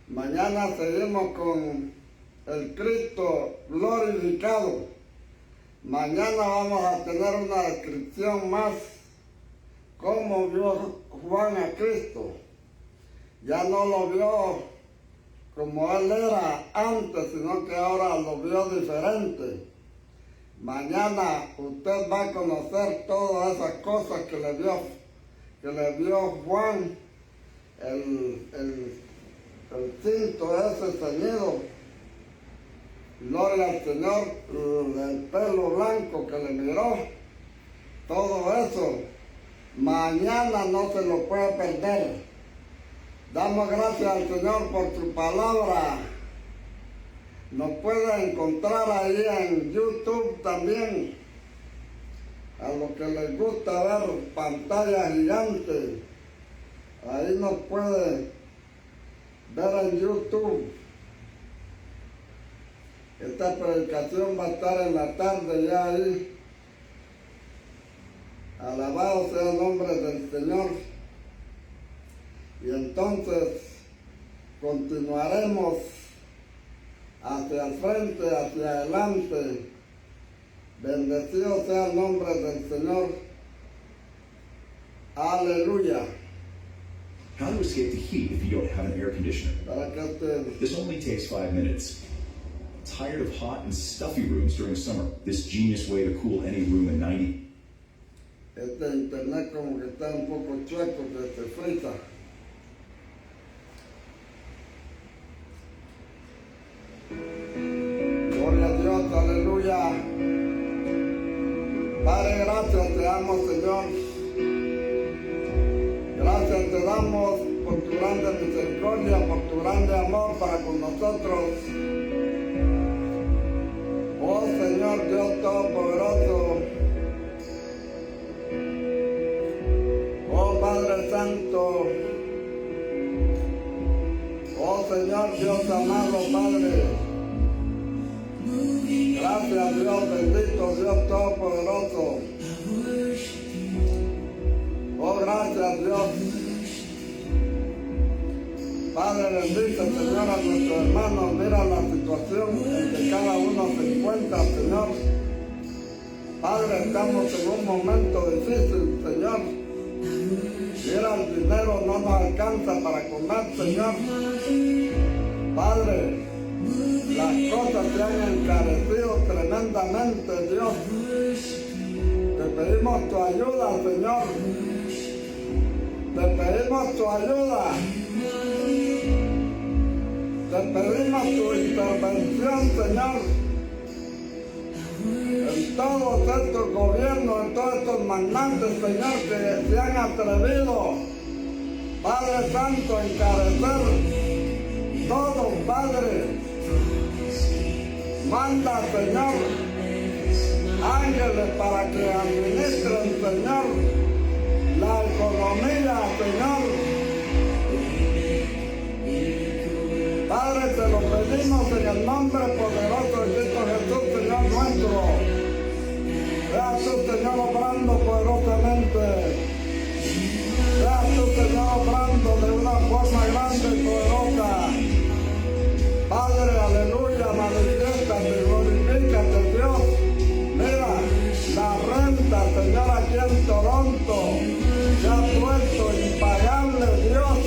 Mañana seguimos con el Cristo glorificado. Mañana vamos a tener una descripción más cómo vio Juan a Cristo. Ya no lo vio como él era antes, sino que ahora lo vio diferente. Mañana usted va a conocer todas esas cosas que le vio Juan, el cinto ese ceñido, gloria al Señor, el pelo blanco que le miró, todo eso, mañana no se lo puede perder. Damos gracias al Señor por su palabra. Nos puede encontrar ahí en YouTube también. A los que les gusta ver pantalla gigante, ahí nos puede ver en YouTube. Esta predicación va a estar en la tarde ya ahí. Alabado sea el nombre del Señor. Y entonces continuaremos hacia el frente, hacia adelante. Bendecido sea el nombre del Señor. Aleluya. How to escape the heat if you don't have an air conditioner. This only takes 5 minutes. Tired of hot and stuffy rooms during summer? This genius way to cool any room in 90. Este internet como que está un poco chueco, que se frita. Gloria a Dios, aleluya. Padre, gracias te damos, Señor. Gracias te damos por tu grande misericordia, por tu grande amor para con nosotros. Oh Señor Dios Todopoderoso. Oh Padre Santo. Oh Señor Dios amado, Padre. Gracias Dios bendito, Dios Todopoderoso. Oh, gracias Dios. Padre, bendice, Señor, a nuestros hermanos. Mira la situación en que cada uno se encuentra, Señor. Padre, estamos en un momento difícil, Señor. Mira, el dinero no nos alcanza para comer, Señor. Padre, las cosas se han encarecido tremendamente, Dios. Te pedimos tu ayuda, Señor. Te pedimos tu ayuda. Te pedimos tu intervención, Señor. En todos estos gobiernos, en todos estos magnates, Señor, que se han atrevido, Padre Santo, a encarecer todo, Padre. Manda, Señor, ángeles para que administren, Señor, la economía, Señor. Padre, te lo pedimos en el nombre poderoso de Cristo Jesús, Señor nuestro. Seas tú, Señor, obrando poderosamente. Seas tú, Señor, obrando de una forma grande y poderosa. Padre, aleluya, manifiéstate, glorifícate, Dios. Mira, la renta, Señor, aquí en Toronto, se ha puesto impagable, Dios.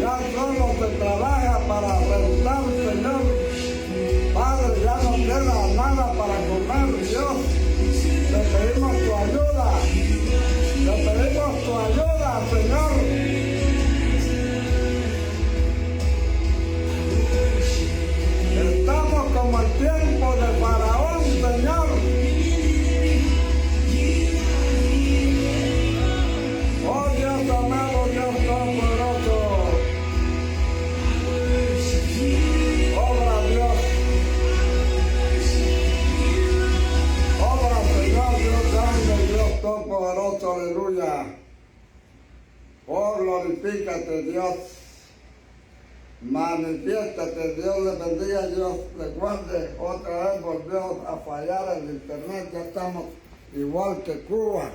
Ya solo se trabaja para rentar, Señor. Padre, ya no queda nada para comer, Dios. Te pedimos tu ayuda. Te pedimos tu ayuda, Señor. Estamos como el tiempo de Faraón, Señor. Oh Dios amado, Dios todopoderoso. Obra, Dios. Obra, Señor, Dios grande, Dios todopoderoso, aleluya. Oh, glorifícate, Dios. Manifiéstate, Dios le bendiga, Dios le guarde. Otra vez volvió a fallar el internet, ya estamos igual que Cuba.